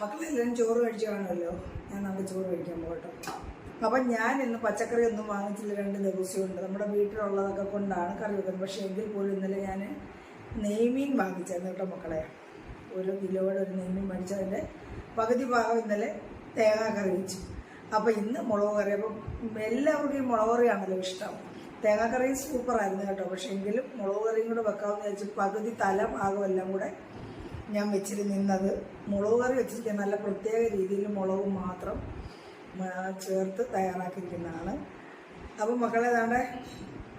മക്കളെല്ലാം ചോറ് കഴിച്ചു കാണുമല്ലോ. ഞാൻ നമുക്ക് ചോറ് കഴിക്കാൻ പോകട്ടോ. അപ്പം ഞാൻ ഇന്ന് പച്ചക്കറി ഒന്നും വാങ്ങിച്ചില്ല, 2 ദിവസമുണ്ട്. നമ്മുടെ വീട്ടിലുള്ളതൊക്കെ കൊണ്ടാണ് കറി വെക്കുന്നത്. പക്ഷേ എങ്കിൽ പോലും ഇന്നലെ ഞാൻ നെയ്മീൻ വാങ്ങിച്ചായിരുന്നു കേട്ടോ മക്കളെ. 1 കിലോയുടെ ഒരു നെയ്മീൻ മേടിച്ചതിൻ്റെ പകുതി ഭാഗം ഇന്നലെ തേങ്ങാ കറി വെച്ചു. അപ്പോൾ ഇന്ന് മുളക് കറി. അപ്പം എല്ലാവർക്കും ഈ മുളക് കറിയാണല്ലോ ഇഷ്ടം. തേങ്ങാക്കറി സൂപ്പറായിരുന്നു കേട്ടോ. പക്ഷേ എങ്കിലും മുളക് കറിയും കൂടെ വെക്കാമെന്ന് വെച്ച് പകുതി തല ഭാഗമെല്ലാം കൂടെ ഞാൻ വെച്ചിരുന്നത്. മുളക് കറി വെച്ചിരിക്കാൻ നല്ല പ്രത്യേക രീതിയിൽ മുളക് മാത്രം ചേർത്ത് തയ്യാറാക്കിയിരിക്കുന്നതാണ്. അപ്പം മക്കളെ ഏതാണ്ട്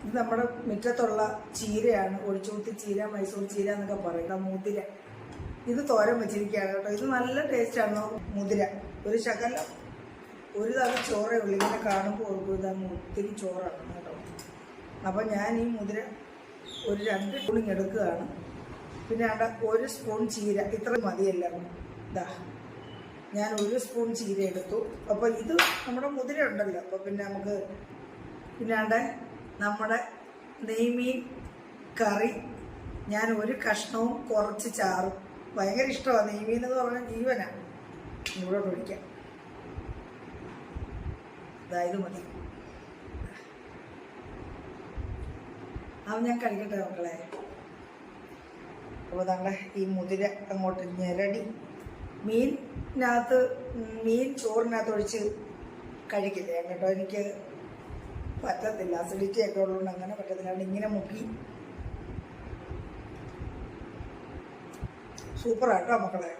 ഇത് നമ്മുടെ മുറ്റത്തുള്ള ചീരയാണ്. ഒടിച്ചൂത്തി ചീര, മൈസൂർ ചീര എന്നൊക്കെ പറയും. മുതിര ഇത് തോരൻ വെച്ചിരിക്കുകയാണ് കേട്ടോ. ഇത് നല്ല ടേസ്റ്റാണ്. മുതിര ഒരു ശകലം ഒരു തവണ ചോറേ ഉള്ളൂ. ഇങ്ങനെ കാണുമ്പോൾ ഓർക്കും ഇതാണ് ഒത്തിരി ചോറാണ് കേട്ടോ. അപ്പോൾ ഞാൻ ഈ മുതിര ഒരു 2 സ്പൂൺ എടുക്കുകയാണ്. പിന്നെ അവിടെ 1 സ്പൂൺ ചീര, ഇത്ര മതിയല്ല. ഇതാ ഞാൻ 1 സ്പൂൺ ചീര എടുത്തു. അപ്പോൾ ഇത് നമ്മുടെ മുതിര ഉണ്ടല്ലോ. അപ്പോൾ പിന്നെ നമുക്ക് പിന്നാണ്ട് നമ്മുടെ നെയ്മീൻ കറി, ഞാൻ 1 കഷ്ണവും കുറച്ച് ചാറും. ഭയങ്കര ഇഷ്ടമാണ് നെയ്മീൻ എന്ന് പറഞ്ഞാൽ ജീവനാണ്. ഇവിടെ ഒഴിക്കാം. ഇതായത് മതി. അത് ഞാൻ കഴിക്കട്ടെ മക്കളെ. അപ്പോൾ നമ്മുടെ ഈ മുതിര അങ്ങോട്ട് ഞെരടി മീൻ ചോറിനകത്ത് ഒഴിച്ച് കഴിക്കില്ല കേട്ടോ. എനിക്ക് പറ്റത്തില്ല, അസിഡിറ്റി ഒക്കെ ഉള്ളതുകൊണ്ട് അങ്ങനെ പറ്റത്തില്ല. അതുകൊണ്ട് ഇങ്ങനെ മുക്കി സൂപ്പറാട്ടോ മക്കളെ.